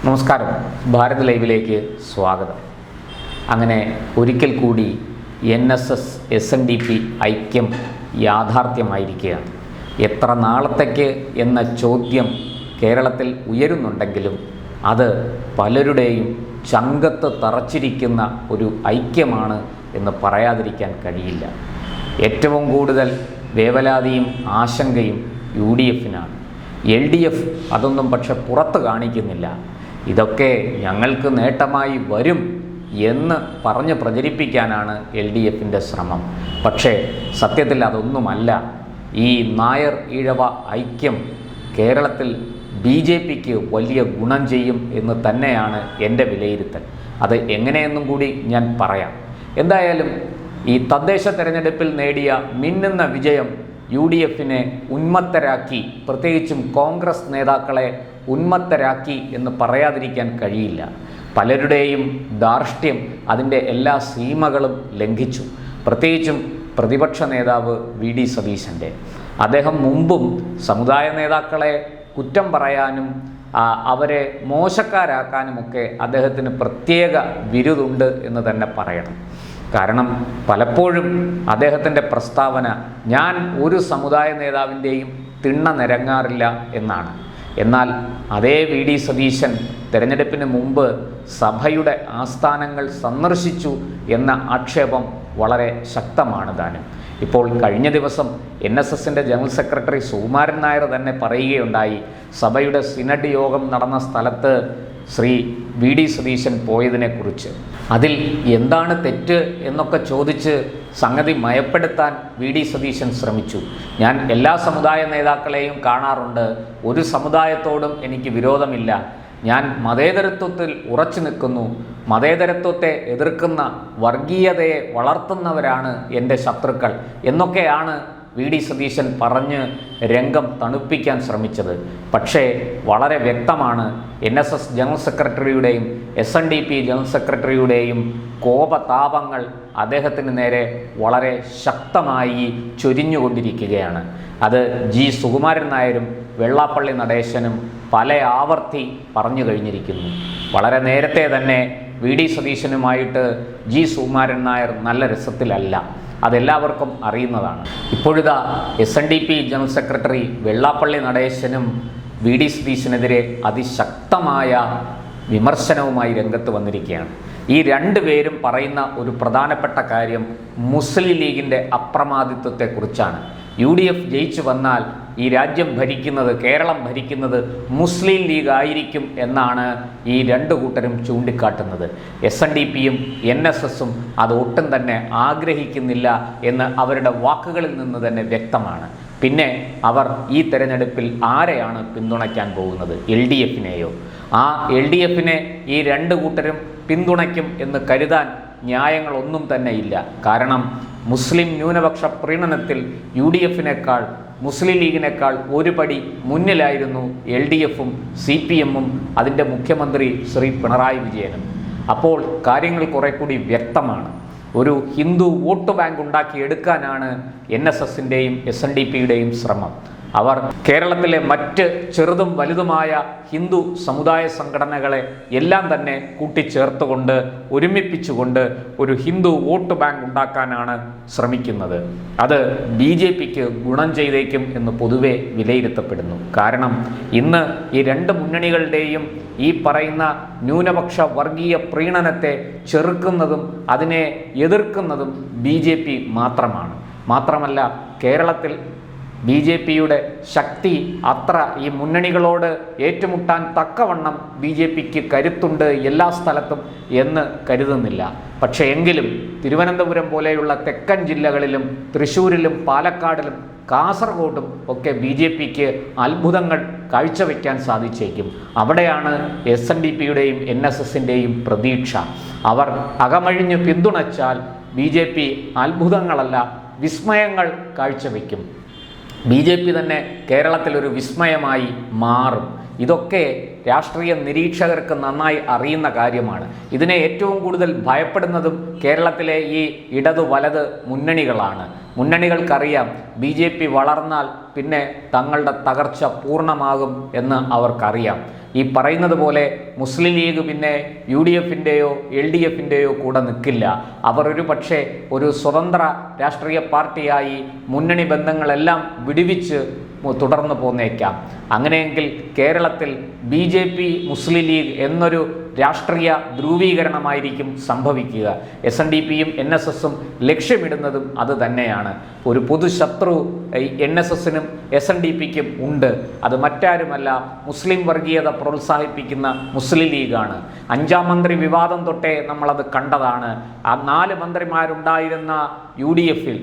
നമസ്കാരം, ഭാരത് ലൈവിലേക്ക് സ്വാഗതം. അങ്ങനെ ഒരിക്കൽ കൂടി NSS SNDP ഐക്യം യാഥാർത്ഥ്യമായിരിക്കുകയാണ്. എത്ര നാളത്തേക്ക് എന്ന ചോദ്യം കേരളത്തിൽ ഉയരുന്നുണ്ടെങ്കിലും അത് പലരുടെയും ചങ്കത്ത് തറച്ചിരിക്കുന്ന ഒരു ഐക്യമാണ് എന്ന് പറയാതിരിക്കാൻ കഴിയില്ല. ഏറ്റവും കൂടുതൽ വേവലാതിയും ആശങ്കയും UDFനാണ്. LDF അതൊന്നും പക്ഷെ പുറത്ത് കാണിക്കുന്നില്ല. ഇതൊക്കെ ഞങ്ങൾക്ക് നേട്ടമായി വരും എന്ന് പറഞ്ഞ് പ്രചരിപ്പിക്കാനാണ് LDFൻ്റെ ശ്രമം. പക്ഷേ സത്യത്തിൽ അതൊന്നുമല്ല. ഈ നായർ ഈഴവ ഐക്യം കേരളത്തിൽ BJPക്ക് വലിയ ഗുണം ചെയ്യും എന്ന് തന്നെയാണ് എൻ്റെ വിലയിരുത്തൽ. അത് എങ്ങനെയെന്നും കൂടി ഞാൻ പറയാം. എന്തായാലും ഈ തദ്ദേശ തെരഞ്ഞെടുപ്പിൽ നേടിയ മിന്നുന്ന വിജയം UDFനെ ഉന്മത്തരാക്കി, പ്രത്യേകിച്ചും കോൺഗ്രസ് നേതാക്കളെ ഉന്മത്തരാക്കി എന്ന് പറയാതിരിക്കാൻ കഴിയില്ല. പലരുടെയും ധാർഷ്ട്യം അതിൻ്റെ എല്ലാ സീമകളും ലംഘിച്ചു. പ്രത്യേകിച്ചും പ്രതിപക്ഷ നേതാവ് VD സതീശൻ്റെ. അദ്ദേഹം മുമ്പും സമുദായ നേതാക്കളെ കുറ്റം പറയാനും അവരെ മോശക്കാരാക്കാനുമൊക്കെ അദ്ദേഹത്തിന് പ്രത്യേക ബിരുദുണ്ട് എന്ന് തന്നെ പറയണം. കാരണം പലപ്പോഴും അദ്ദേഹത്തിൻ്റെ പ്രസ്താവന ഞാൻ ഒരു സമുദായ നേതാവിൻ്റെയും തിണ്ണ നിരങ്ങാറില്ല എന്നാണ്. എന്നാൽ അതേ VD സതീശൻ തെരഞ്ഞെടുപ്പിന് മുമ്പ് സഭയുടെ ആസ്ഥാനങ്ങൾ സന്ദർശിച്ചു എന്ന ആക്ഷേപം വളരെ ശക്തമാണ് താനും. ഇപ്പോൾ കഴിഞ്ഞ ദിവസം NSSൻ്റെ ജനറൽ സെക്രട്ടറി സുകുമാരൻ നായർ തന്നെ പറയുകയുണ്ടായി, സഭയുടെ സിനഡ് യോഗം നടന്ന സ്ഥലത്ത് ശ്രീ VD സതീശൻ പോയതിനെക്കുറിച്ച്. അതിൽ എന്താണ് തെറ്റ് എന്നൊക്കെ ചോദിച്ച് സംഗതി മയപ്പെടുത്താൻ VD സതീശൻ ശ്രമിച്ചു. ഞാൻ എല്ലാ സമുദായ നേതാക്കളെയും കാണാറുണ്ട്, ഒരു സമുദായത്തോടും എനിക്ക് വിരോധമില്ല, ഞാൻ മതേതരത്വത്തിൽ ഉറച്ചു നിൽക്കുന്നു, മതേതരത്വത്തെ എതിർക്കുന്ന വർഗീയതയെ വളർത്തുന്നവരാണ് എൻ്റെ ശത്രുക്കൾ എന്നൊക്കെയാണ് VD സതീശൻ പറഞ്ഞ് രംഗം തണുപ്പിക്കാൻ ശ്രമിച്ചത്. പക്ഷേ വളരെ വ്യക്തമാണ്, NSS ജനറൽ സെക്രട്ടറിയുടെയും SNDP ജനറൽ സെക്രട്ടറിയുടെയും കോപതാപങ്ങൾ അദ്ദേഹത്തിന് നേരെ വളരെ ശക്തമായി ചൊരിഞ്ഞുകൊണ്ടിരിക്കുകയാണ്. അത് സുകുമാരൻ നായരും വെള്ളാപ്പള്ളി നടേശനും പല ആവർത്തി പറഞ്ഞു കഴിഞ്ഞിരിക്കുന്നു. വളരെ നേരത്തെ തന്നെ VD സതീശനുമായിട്ട് സുകുമാരൻ നായർ നല്ല രസത്തിലല്ല, അതെല്ലാവർക്കും അറിയുന്നതാണ്. ഇപ്പോഴിതാ SNDP ജനറൽ സെക്രട്ടറി വെള്ളാപ്പള്ളി നടേശനും VD സതീശനെതിരെ അതിശക്തമായ വിമർശനവുമായി രംഗത്ത് വന്നിരിക്കുകയാണ്. ഈ രണ്ടുപേരും പറയുന്ന ഒരു പ്രധാനപ്പെട്ട കാര്യം മുസ്ലിം ലീഗിൻ്റെ അപ്രമാദിത്വത്തെക്കുറിച്ചാണ്. UDF ജയിച്ചു വന്നാൽ ഈ രാജ്യം ഭരിക്കുന്നത്, കേരളം ഭരിക്കുന്നത് മുസ്ലിം ലീഗ് ആയിരിക്കും എന്നാണ് ഈ രണ്ടു കൂട്ടരും ചൂണ്ടിക്കാട്ടുന്നത്. SNDPയും NSSും അത് ഒട്ടും തന്നെ ആഗ്രഹിക്കുന്നില്ല എന്ന് അവരുടെ വാക്കുകളിൽ നിന്ന് തന്നെ വ്യക്തമാണ്. പിന്നെ അവർ ഈ തെരഞ്ഞെടുപ്പിൽ ആരെയാണ് പിന്തുണയ്ക്കാൻ പോകുന്നത്? LDFനെയോ? ആ LDFനെ ഈ രണ്ടു കൂട്ടരും പിന്തുണയ്ക്കും എന്ന് കരുതാൻ ന്യായങ്ങളൊന്നും തന്നെ ഇല്ല. കാരണം മുസ്ലിം ന്യൂനപക്ഷ പ്രീണനത്തിൽ UDFനേക്കാൾ മുസ്ലിം ലീഗിനേക്കാൾ ഒരു പടി മുന്നിലായിരുന്നു LDFും CPMും അതിൻ്റെ മുഖ്യമന്ത്രി ശ്രീ പിണറായി വിജയനും. അപ്പോൾ കാര്യങ്ങൾ കുറെ കൂടി വ്യക്തമാണ്. ഒരു ഹിന്ദു വോട്ട് ബാങ്ക് ഉണ്ടാക്കിയെടുക്കാനാണ് NSSൻ്റെയും SNDPയുടെയും ശ്രമം. അവർ കേരളത്തിലെ മറ്റ് ചെറുതും വലുതുമായ ഹിന്ദു സമുദായ സംഘടനകളെ എല്ലാം തന്നെ കൂട്ടിച്ചേർത്തുകൊണ്ട് ഒരുമിപ്പിച്ചുകൊണ്ട് ഒരു ഹിന്ദു വോട്ട് ബാങ്ക് ഉണ്ടാക്കാനാണ് ശ്രമിക്കുന്നത്. അത് BJPക്ക് ഗുണം ചെയ്തേക്കും എന്ന് പൊതുവെ വിലയിരുത്തപ്പെടുന്നു. കാരണം ഇന്ന് ഈ രണ്ട് മുന്നണികളുടെയും ഈ പറയുന്ന ന്യൂനപക്ഷ വർഗീയ പ്രീണനത്തെ ചെറുക്കുന്നതും അതിനെ എതിർക്കുന്നതും BJP മാത്രമാണ്. മാത്രമല്ല കേരളത്തിൽ BJPയുടെ ശക്തി അത്ര ഈ മുന്നണികളോട് ഏറ്റുമുട്ടാൻ തക്കവണ്ണം BJPക്ക് കരുത്തുണ്ട് എല്ലാ സ്ഥലത്തും എന്ന് കരുതുന്നില്ല. പക്ഷേ എങ്കിലും തിരുവനന്തപുരം പോലെയുള്ള തെക്കൻ ജില്ലകളിലും തൃശ്ശൂരിലും പാലക്കാടിലും കാസർഗോഡും ഒക്കെ BJPക്ക് അത്ഭുതങ്ങൾ കാഴ്ചവെക്കാൻ സാധിച്ചേക്കും. അവിടെയാണ് SNDPയുടെയും NSSൻ്റെയും പ്രതീക്ഷ. അവർ അകമഴിഞ്ഞ് പിന്തുണച്ചാൽ BJP അത്ഭുതങ്ങളല്ല വിസ്മയങ്ങൾ കാഴ്ചവെക്കും. BJP തന്നെ കേരളത്തിലൊരു വിസ്മയമായി മാറും. ഇതൊക്കെ രാഷ്ട്രീയ നിരീക്ഷകർക്ക് നന്നായി അറിയുന്ന കാര്യമാണ്. ഇതിനെ ഏറ്റവും കൂടുതൽ ഭയപ്പെടുന്നതും കേരളത്തിലെ ഈ ഇടതു വലത് മുന്നണികളാണ്. മുന്നണികൾക്കറിയാം BJP വളർന്നാൽ പിന്നെ തങ്ങളുടെ തകർച്ച പൂർണ്ണമാകും എന്ന് അവർക്കറിയാം. ഈ പറയുന്നത് പോലെ മുസ്ലിം ലീഗ് പിന്നെ UDFൻ്റെയോ LDFൻ്റെയോ കൂടെ നിൽക്കില്ല. അവർ ഒരു പക്ഷേ ഒരു സ്വതന്ത്ര രാഷ്ട്രീയ പാർട്ടിയായി മുന്നണി ബന്ധങ്ങളെല്ലാം വിടുവിച്ച് തുടർന്നു പോന്നേക്കാം. അങ്ങനെയെങ്കിൽ കേരളത്തിൽ BJP മുസ്ലിം ലീഗ് എന്നൊരു രാഷ്ട്രീയ ധ്രുവീകരണമായിരിക്കും സംഭവിക്കുക. SNDPയും NSSും ലക്ഷ്യമിടുന്നതും അത് തന്നെയാണ്. ഒരു പൊതുശത്രു NSSനും SNDPക്കും ഉണ്ട്. അത് മറ്റാരുമല്ല, മുസ്ലിം വർഗീയത പ്രോത്സാഹിപ്പിക്കുന്ന മുസ്ലിം ലീഗാണ്. 5ാം മന്ത്രി വിവാദം തൊട്ടേ നമ്മളത് കണ്ടതാണ്. ആ 4 മന്ത്രിമാരുണ്ടായിരുന്ന UDFൽ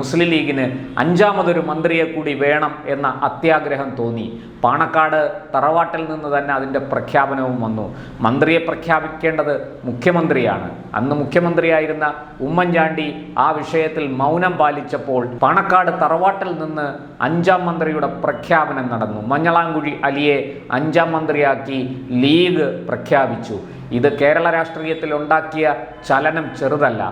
മുസ്ലിം ലീഗിന് 5ാമതൊരു മന്ത്രിയെ കൂടി വേണം എന്ന അത്യാഗ്രഹം തോന്നി. പാണക്കാട് തറവാട്ടിൽ നിന്ന് തന്നെ അതിൻ്റെ പ്രഖ്യാപനവും വന്നു. മന്ത്രിയെ പ്രഖ്യാപിക്കേണ്ടത് മുഖ്യമന്ത്രിയാണ്. അന്ന് മുഖ്യമന്ത്രിയായിരുന്ന ഉമ്മൻചാണ്ടി ആ വിഷയത്തിൽ മൗനം പാലിച്ചപ്പോൾ പാണക്കാട് തറവാട്ടിൽ നിന്ന് 5ാം മന്ത്രിയുടെ പ്രഖ്യാപനം നടന്നു. മഞ്ഞളാംകുഴി അലിയെ 5ാം മന്ത്രിയാക്കി ലീഗ് പ്രഖ്യാപിച്ചു. ഇത് കേരള രാഷ്ട്രീയത്തിൽ ഉണ്ടാക്കിയ ചലനം ചെറുതല്ല.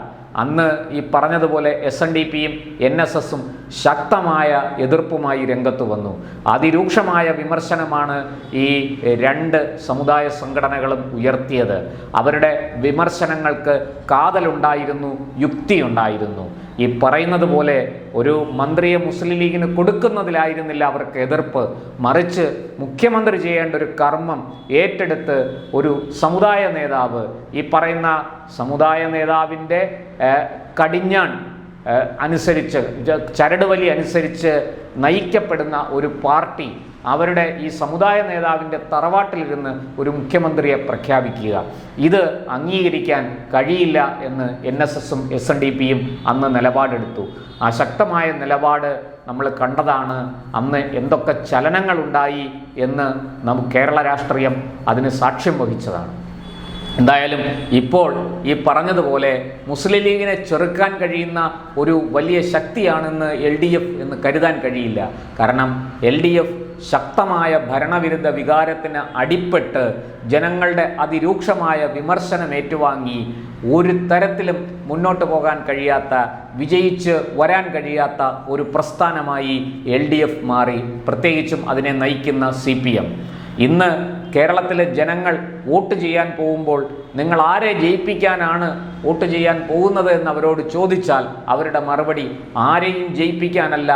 അന്ന് ഈ പറഞ്ഞതുപോലെ SNDPയും NSSും ശക്തമായ എതിർപ്പുമായി രംഗത്ത് വന്നു. അതിരൂക്ഷമായ വിമർശനമാണ് ഈ 2 സമുദായ സംഘടനകളും ഉയർത്തിയത്. അവരുടെ വിമർശനങ്ങൾക്ക് കാതലുണ്ടായിരുന്നു, യുക്തിയുണ്ടായിരുന്നു. ഈ പറയുന്നത് പോലെ ഒരു മന്ത്രിയെ മുസ്ലിം ലീഗിന് കൊടുക്കുന്നതിലായിരുന്നില്ല അവർക്ക് എതിർപ്പ്. മറിച്ച് മുഖ്യമന്ത്രി ചെയ്യേണ്ട ഒരു കർമ്മം ഏറ്റെടുത്ത് ഒരു സമുദായ നേതാവ്, ഈ പറയുന്ന സമുദായ നേതാവിൻ്റെ കടിഞ്ഞാൺ അനുസരിച്ച്, ചരടുവലി അനുസരിച്ച് നയിക്കപ്പെടുന്ന ഒരു പാർട്ടി അവരുടെ ഈ സമുദായ നേതാവിൻ്റെ തറവാട്ടിലിരുന്ന് ഒരു മുഖ്യമന്ത്രിയെ പ്രഖ്യാപിക്കുക, ഇത് അംഗീകരിക്കാൻ കഴിയില്ല എന്ന് NSSും SNDPയും അന്ന് നിലപാടെടുത്തു. ആ ശക്തമായ നിലപാട് നമ്മൾ കണ്ടതാണ്. അന്ന് എന്തൊക്കെ ചലനങ്ങളുണ്ടായി എന്ന് കേരള രാഷ്ട്രീയം അതിന് സാക്ഷ്യം വഹിച്ചതാണ്. എന്തായാലും ഇപ്പോൾ ഈ പറഞ്ഞതുപോലെ മുസ്ലിം ലീഗിനെ ചെറുക്കാൻ കഴിയുന്ന ഒരു വലിയ ശക്തിയാണെന്ന് LDF എന്ന് കരുതാൻ കഴിയില്ല. കാരണം LDF ശക്തമായ ഭരണവിരുദ്ധ വികാരത്തിന് അടിപ്പെട്ട് ജനങ്ങളുടെ അതിരൂക്ഷമായ വിമർശനം ഏറ്റുവാങ്ങി ഒരു തരത്തിലും മുന്നോട്ട് പോകാൻ കഴിയാത്ത, വിജയിച്ച് വരാൻ കഴിയാത്ത ഒരു പ്രസ്ഥാനമായി LDF മാറി. പ്രത്യേകിച്ചും അതിനെ നയിക്കുന്ന CPM. ഇന്ന് കേരളത്തിലെ ജനങ്ങൾ വോട്ട് ചെയ്യാൻ പോകുമ്പോൾ നിങ്ങൾ ആരെ ജയിപ്പിക്കാനാണ് വോട്ട് ചെയ്യാൻ പോകുന്നത് എന്ന് അവരോട് ചോദിച്ചാൽ അവരുടെ മറുപടി ആരെയും ജയിപ്പിക്കാനല്ല,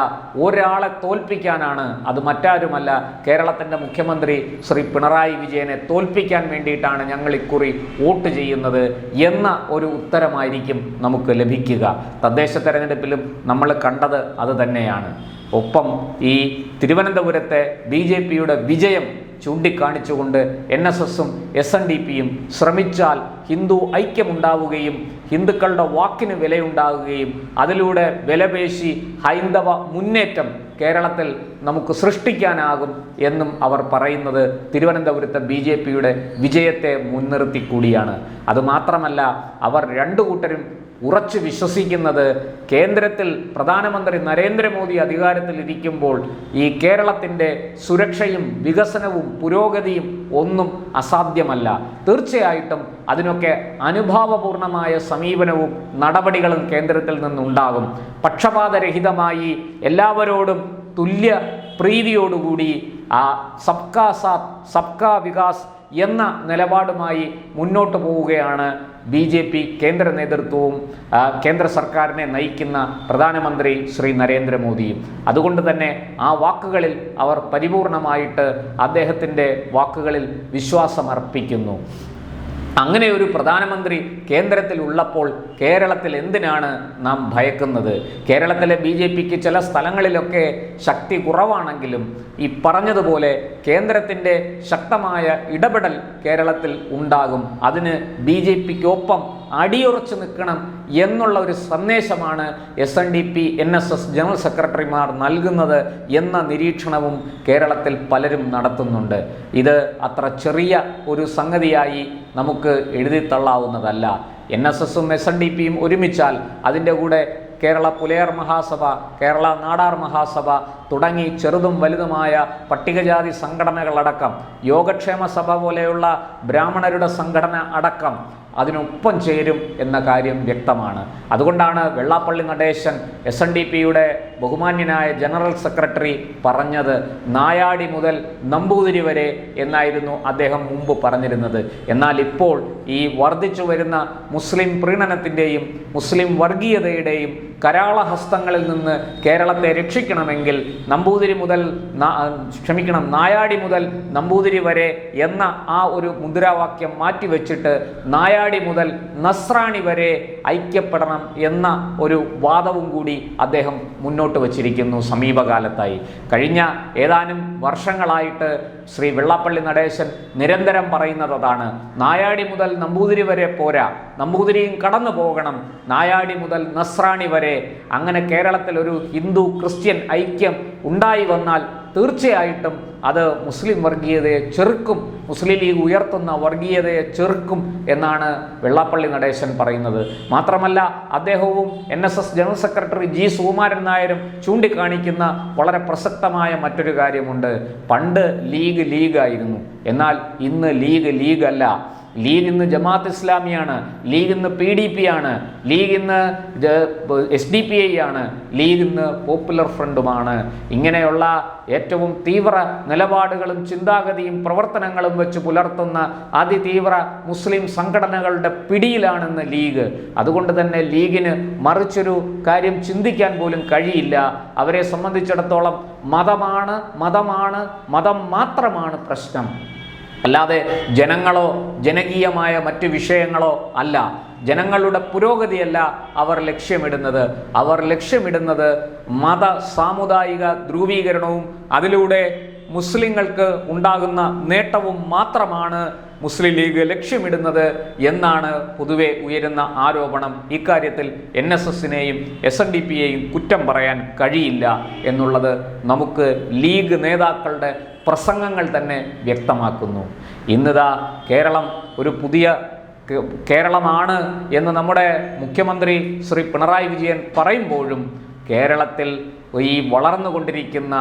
ഒരാളെ തോൽപ്പിക്കാനാണ്. അത് മറ്റാരുമല്ല, കേരളത്തിൻ്റെ മുഖ്യമന്ത്രി ശ്രീ പിണറായി വിജയനെ തോൽപ്പിക്കാൻ വേണ്ടിയിട്ടാണ് ഞങ്ങൾ ഇക്കുറി വോട്ട് ചെയ്യുന്നത് എന്ന ഒരു ഉത്തരമായിരിക്കും നമുക്ക് ലഭിക്കുക. തദ്ദേശ തെരഞ്ഞെടുപ്പിലും നമ്മൾ കണ്ടത് അത് തന്നെയാണ്. ഒപ്പം ഈ തിരുവനന്തപുരത്തെ BJPയുടെ വിജയം ചൂണ്ടിക്കാണിച്ചുകൊണ്ട് NSSും SNDPയും ശ്രമിച്ചാൽ ഹിന്ദു ഐക്യമുണ്ടാവുകയും ഹിന്ദുക്കളുടെ വാക്കിന് വിലയുണ്ടാവുകയും അതിലൂടെ വിലപേശി ഹൈന്ദവ മുന്നേറ്റം കേരളത്തിൽ നമുക്ക് സൃഷ്ടിക്കാനാകും എന്നും അവർ പറയുന്നത് തിരുവനന്തപുരത്തെ BJPയുടെ വിജയത്തെ മുൻനിർത്തി കൂടിയാണ്. അതുമാത്രമല്ല, അവർ 2 കൂട്ടരും ഉറച്ചു വിശ്വസിക്കുന്നത് കേന്ദ്രത്തിൽ പ്രധാനമന്ത്രി നരേന്ദ്രമോദി അധികാരത്തിൽ ഇരിക്കുമ്പോൾ ഈ കേരളത്തിൻ്റെ സുരക്ഷയും വികസനവും പുരോഗതിയും ഒന്നും അസാധ്യമല്ല. തീർച്ചയായിട്ടും അതിനൊക്കെ അനുഭാവപൂർണമായ സമീപനവും നടപടികളും കേന്ദ്രത്തിൽ നിന്നുണ്ടാകും. പക്ഷപാതരഹിതമായി എല്ലാവരോടും തുല്യ പ്രീതിയോടുകൂടി ആ സബ്കാ സാത്ത് സബ്കാ വികാസ് എന്ന നിലപാടുമായി മുന്നോട്ട് പോവുകയാണ് BJP കേന്ദ്ര നേതൃത്വവും കേന്ദ്ര സർക്കാരിനെ നയിക്കുന്ന പ്രധാനമന്ത്രി ശ്രീ നരേന്ദ്രമോദിയും. അതുകൊണ്ട് തന്നെ ആ വാക്കുകളിൽ അവർ പരിപൂർണമായിട്ട് അദ്ദേഹത്തിൻ്റെ വാക്കുകളിൽ വിശ്വാസമർപ്പിക്കുന്നു. അങ്ങനെ ഒരു പ്രധാനമന്ത്രി കേന്ദ്രത്തിൽ ഉള്ളപ്പോൾ കേരളത്തിൽ എന്തിനാണ് നാം ഭയക്കുന്നത്? കേരളത്തിലെ BJPക്ക് ചില സ്ഥലങ്ങളിലൊക്കെ ശക്തി കുറവാണെങ്കിലും ഈ പറഞ്ഞതുപോലെ കേന്ദ്രത്തിൻ്റെ ശക്തമായ ഇടപെടൽ കേരളത്തിൽ ഉണ്ടാകും. അതിന് BJPക്കൊപ്പം അടിയുറച്ചു നിൽക്കണം എന്നുള്ള ഒരു സന്ദേശമാണ് SNDP NSS ജനറൽ സെക്രട്ടറിമാർ നൽകുന്നത് എന്ന നിരീക്ഷണവും കേരളത്തിൽ പലരും നടത്തുന്നുണ്ട്. ഇത് അത്ര ചെറിയ ഒരു സംഗതിയായി നമുക്ക് എഴുതിത്തള്ളാവുന്നതല്ല. NSSും SNDPയും ഒരുമിച്ചാൽ അതിൻ്റെ കൂടെ കേരള പുലയർ മഹാസഭ, കേരള നാടാർ മഹാസഭ തുടങ്ങി ചെറുതും വലുതുമായ പട്ടികജാതി സംഘടനകളടക്കം, യോഗക്ഷേമ സഭ പോലെയുള്ള ബ്രാഹ്മണരുടെ സംഘടന അടക്കം അതിനൊപ്പം ചേരും എന്ന കാര്യം വ്യക്തമാണ്. അതുകൊണ്ടാണ് വെള്ളാപ്പള്ളി നടേശൻ SNDPയുടെ ബഹുമാന്യനായ ജനറൽ സെക്രട്ടറി പറഞ്ഞത് നായാടി മുതൽ നമ്പൂതിരി വരെ എന്നായിരുന്നു അദ്ദേഹം മുമ്പ് പറഞ്ഞിരുന്നത്. എന്നാൽ ഇപ്പോൾ ഈ വർദ്ധിച്ചു വരുന്ന മുസ്ലിം പ്രീണനത്തിൻ്റെയും മുസ്ലിം വർഗീയതയുടെയും കരാളഹസ്തങ്ങളിൽ നിന്ന് കേരളത്തെ രക്ഷിക്കണമെങ്കിൽ നായാടി മുതൽ നമ്പൂതിരി വരെ എന്ന ആ ഒരു മുദ്രാവാക്യം മാറ്റിവെച്ചിട്ട് നായാടി മുതൽ നസ്രാണി വരെ ഐക്യപ്പെടണം എന്ന ഒരു വാദവും കൂടി അദ്ദേഹം മുന്നോട്ട് വച്ചിരിക്കുന്നു സമീപകാലത്തായി. കഴിഞ്ഞ ഏതാനും വർഷങ്ങളായിട്ട് ശ്രീ വെള്ളാപ്പള്ളി നടേശൻ നിരന്തരം പറയുന്നത് അതാണ്. നായാടി മുതൽ നമ്പൂതിരി വരെ പോരാ, നമ്പൂതിരിയും കടന്നു പോകണം, നായാടി മുതൽ നസ്രാണി വരെ. അങ്ങനെ കേരളത്തിൽ ഒരു ഹിന്ദു ക്രിസ്ത്യൻ ഐക്യം ഉണ്ടായി വന്നാൽ തീർച്ചയായിട്ടും അത് മുസ്ലിം വർഗീയതയെ ചെറുക്കും, മുസ്ലിം ലീഗ് ഉയർത്തുന്ന വർഗീയതയെ ചെറുക്കും എന്നാണ് വെള്ളാപ്പള്ളി നടേശൻ പറയുന്നത്. മാത്രമല്ല അദ്ദേഹവും NSS general secretary G. Sukumaran നായരും ചൂണ്ടിക്കാണിക്കുന്ന വളരെ പ്രസക്തമായ മറ്റൊരു കാര്യമുണ്ട്. പണ്ട് ലീഗായിരുന്നു, എന്നാൽ ഇന്ന് ലീഗ് അല്ല. ലീഗ് ഇന്ന് ജമാഅത്ത് ഇസ്ലാമിയാണ്, ലീഗ് ഇന്ന് PDP ആണ്, ലീഗ് ഇന്ന് SDPI ആണ്, ലീഗ് ഇന്ന് പോപ്പുലർ ഫ്രണ്ടുമാണ്. ഇങ്ങനെയുള്ള ഏറ്റവും തീവ്ര നിലപാടുകളും ചിന്താഗതിയും പ്രവർത്തനങ്ങളും വെച്ച് പുലർത്തുന്ന അതിതീവ്ര മുസ്ലിം സംഘടനകളുടെ പിടിയിലാണെന്ന് ലീഗ്. അതുകൊണ്ട് തന്നെ ലീഗിന് മറിച്ചൊരു കാര്യം ചിന്തിക്കാൻ പോലും കഴിയില്ല. അവരെ സംബന്ധിച്ചിടത്തോളം മതം മാത്രമാണ് പ്രശ്നം, അല്ലാതെ ജനങ്ങളോ ജനകീയമായ മറ്റു വിഷയങ്ങളോ അല്ല. ജനങ്ങളുടെ പുരോഗതിയല്ല അവർ ലക്ഷ്യമിടുന്നത് മത സാമുദായിക ധ്രുവീകരണവും അതിലൂടെ മുസ്ലിങ്ങൾക്ക് ഉണ്ടാകുന്ന നേട്ടവും മാത്രമാണ് മുസ്ലിം ലീഗ് ലക്ഷ്യമിടുന്നത് എന്നാണ് പൊതുവെ ഉയരുന്ന ആരോപണം. ഇക്കാര്യത്തിൽ NSSനെയും SNDPയെയും കുറ്റം പറയാൻ കഴിയില്ല എന്നുള്ളത് നമുക്ക് ലീഗ് നേതാക്കളുടെ പ്രസംഗങ്ങൾ തന്നെ വ്യക്തമാക്കുന്നു. ഇന്നിതാ കേരളം ഒരു പുതിയ കേരളമാണ് എന്ന് നമ്മുടെ മുഖ്യമന്ത്രി ശ്രീ പിണറായി വിജയൻ പറയുമ്പോഴും കേരളത്തിൽ ഈ വളർന്നുകൊണ്ടിരിക്കുന്ന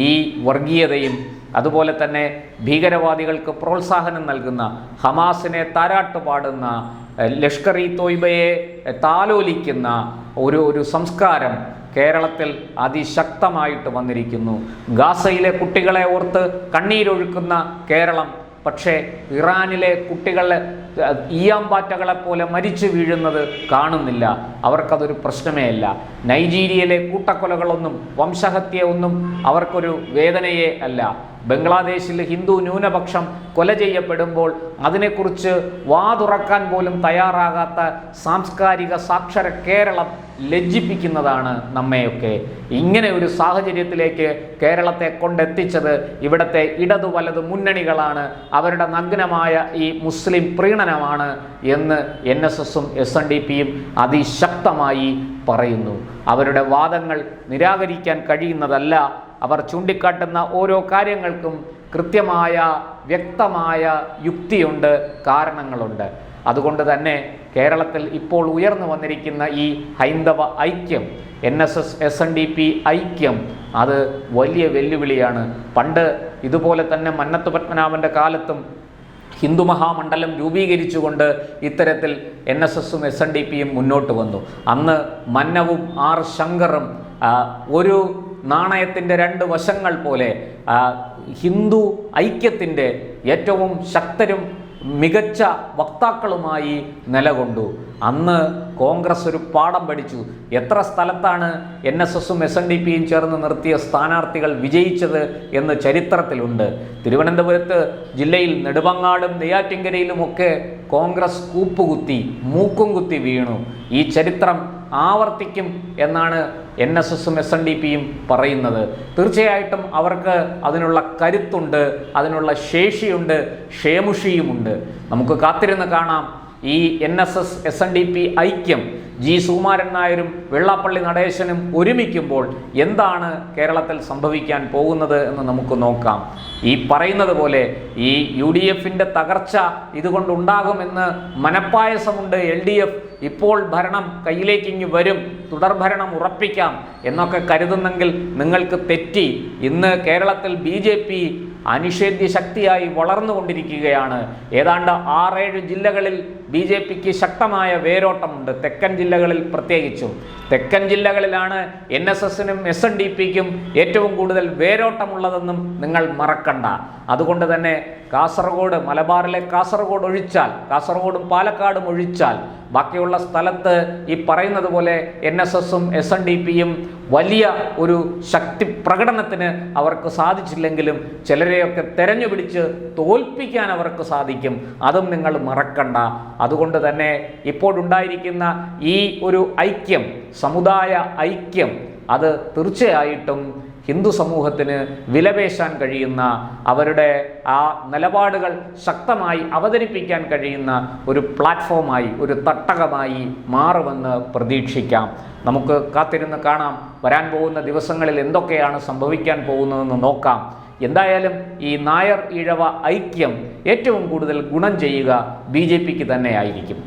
ഈ വർഗീയതയും അതുപോലെ തന്നെ ഭീകരവാദികൾക്ക് പ്രോത്സാഹനം നൽകുന്ന, ഹമാസിനെ താരാട്ടുപാടുന്ന, ലഷ്കർ-ഇ തോയ്ബയെ താലോലിക്കുന്ന ഒരു സംസ്കാരം കേരളത്തിൽ അതിശക്തമായിട്ട് വന്നിരിക്കുന്നു. ഗാസയിലെ കുട്ടികളെ ഓർത്ത് കണ്ണീരൊഴുക്കുന്ന കേരളം പക്ഷേ ഇറാനിലെ കുട്ടികൾ ഈയാമ്പാറ്റകളെ പോലെ മരിച്ചു വീഴുന്നത് കാണുന്നില്ല. അവർക്കതൊരു പ്രശ്നമേ അല്ല. നൈജീരിയയിലെ കൂട്ടക്കൊലകളൊന്നും വംശഹത്യ ഒന്നും അവർക്കൊരു വേദനയേ അല്ല. ബംഗ്ലാദേശിൽ ഹിന്ദു ന്യൂനപക്ഷം കൊല ചെയ്യപ്പെടുമ്പോൾ അതിനെക്കുറിച്ച് വാതുറക്കാൻ പോലും തയ്യാറാകാത്ത സാംസ്കാരിക സാക്ഷര കേരളം ലജ്ജിപ്പിക്കുന്നതാണ് നമ്മയൊക്കെ. ഇങ്ങനെ ഒരു സാഹചര്യത്തിലേക്ക് കേരളത്തെ കൊണ്ടെത്തിച്ചത് ഇവിടുത്തെ ഇടതു വലതു മുന്നണികളാണ്. അവരുടെ നഗ്നമായ ഈ മുസ്ലിം പ്രീണനമാണ് എന്ന് NSSും SNDPയും അതിശക്തമായി പറയുന്നു. അവരുടെ വാദങ്ങൾ നിരാകരിക്കാൻ കഴിയുന്നതല്ല. അവർ ചൂണ്ടിക്കാട്ടുന്ന ഓരോ കാര്യങ്ങൾക്കും കൃത്യമായ വ്യക്തമായ യുക്തിയുണ്ട്, കാരണങ്ങളുണ്ട്. അതുകൊണ്ട് തന്നെ കേരളത്തിൽ ഇപ്പോൾ ഉയർന്നു വന്നിരിക്കുന്ന ഈ ഹൈന്ദവ ഐക്യം, NSS SNDP ഐക്യം, അത് വലിയ വെല്ലുവിളിയാണ്. പണ്ട് ഇതുപോലെ തന്നെ മന്നത്ത് പത്മനാഭൻ്റെ കാലത്തും ഹിന്ദു മഹാമണ്ഡലം രൂപീകരിച്ചുകൊണ്ട് ഇത്തരത്തിൽ NSSും SNDPയും മുന്നോട്ട് വന്നു. അന്ന് മന്നവും R ശങ്കറും ഒരു നാണയത്തിൻ്റെ രണ്ട് വശങ്ങൾ പോലെ ഹിന്ദു ഐക്യത്തിൻ്റെ ഏറ്റവും ശക്തരും മികച്ച വക്താക്കളുമായി നിലകൊണ്ടു. അന്ന് കോൺഗ്രസ് ഒരു പാഠം പഠിച്ചു. എത്ര സ്ഥലത്താണ് NSSും SNDPയും ചേർന്ന് നിർത്തിയ സ്ഥാനാർത്ഥികൾ വിജയിച്ചത് എന്ന് ചരിത്രത്തിലുണ്ട്. തിരുവനന്തപുരത്ത് ജില്ലയിൽ നെടുമങ്ങാടും നെയ്യാറ്റിൻകരയിലുമൊക്കെ കോൺഗ്രസ് കൂപ്പുകുത്തി, മൂക്കും കുത്തി വീണു. ഈ ചരിത്രം ആവർത്തിക്കും എന്നാണ് NSSും SNDPയും പറയുന്നത്. തീർച്ചയായിട്ടും അവർക്ക് അതിനുള്ള കരുത്തുണ്ട്, അതിനുള്ള ശേഷിയുണ്ട്, ക്ഷേമുഷിയുമുണ്ട്. നമുക്ക് കാത്തിരുന്ന് കാണാം ഈ NSS SNDP ഐക്യം ജി സുകുമാരൻ നായരും വെള്ളാപ്പള്ളി നടേശനും ഒരുമിക്കുമ്പോൾ എന്താണ് കേരളത്തിൽ സംഭവിക്കാൻ പോകുന്നത് എന്ന് നമുക്ക് നോക്കാം. ഈ പറയുന്നത് പോലെ ഈ UDFന്റെ തകർച്ച ഇതുകൊണ്ടുണ്ടാകുമെന്ന് മനപ്പായസമുണ്ട്. LDF ഇപ്പോൾ ഭരണം കയ്യിലേക്ക് ഇങ്ങ് വരും, തുടർഭരണം ഉറപ്പിക്കാം എന്നൊക്കെ കരുതുന്നെങ്കിൽ നിങ്ങൾക്ക് തെറ്റി. ഇന്ന് കേരളത്തിൽ BJP അനിഷേധ്യ ശക്തിയായി വളർന്നുകൊണ്ടിരിക്കുകയാണ്. ഏതാണ്ട് 6-7 ജില്ലകളിൽ BJPക്ക് ശക്തമായ വേരോട്ടമുണ്ട്. തെക്കൻ ജില്ലകളിൽ പ്രത്യേകിച്ചും. തെക്കൻ ജില്ലകളിലാണ് NSSനും SNDPക്കും ഏറ്റവും കൂടുതൽ വേരോട്ടമുള്ളതെന്നും നിങ്ങൾ മറക്കണ്ട. അതുകൊണ്ട് തന്നെ കാസർഗോഡ്, മലബാറിലെ കാസർഗോഡ് ഒഴിച്ചാൽ, കാസർഗോഡും പാലക്കാടും ഒഴിച്ചാൽ ബാക്കിയുള്ള സ്ഥലത്ത് ഈ പറയുന്നത് പോലെ NSSും SNDPയും വലിയ ഒരു ശക്തി പ്രകടനത്തിന് അവർക്ക് സാധിച്ചില്ലെങ്കിലും ചിലരെയൊക്കെ തെരഞ്ഞുപിടിച്ച് തോൽപ്പിക്കാൻ അവർക്ക് സാധിക്കും. അതും നിങ്ങൾ മറക്കണ്ട. അതുകൊണ്ട് തന്നെ ഇപ്പോഴുണ്ടായിരിക്കുന്ന ഈ ഒരു ഐക്യം, സമുദായ ഐക്യം, അത് തീർച്ചയായിട്ടും ഹിന്ദു സമൂഹത്തിന് വിലപേശാൻ കഴിയുന്ന, അവരുടെ ആ നിലപാടുകൾ ശക്തമായി അവതരിപ്പിക്കാൻ കഴിയുന്ന ഒരു പ്ലാറ്റ്ഫോമായി, ഒരു തട്ടകമായി മാറുമെന്ന് പ്രതീക്ഷിക്കാം. നമുക്ക് കാത്തിരുന്ന് കാണാം വരാൻ പോകുന്ന ദിവസങ്ങളിൽ എന്തൊക്കെയാണ് സംഭവിക്കാൻ പോകുന്നതെന്ന് നോക്കാം. എന്തായാലും ഈ നായർ ഈഴവ ഐക്യം ഏറ്റവും കൂടുതൽ ഗുണം ചെയ്യുക BJPക്ക് തന്നെയായിരിക്കും.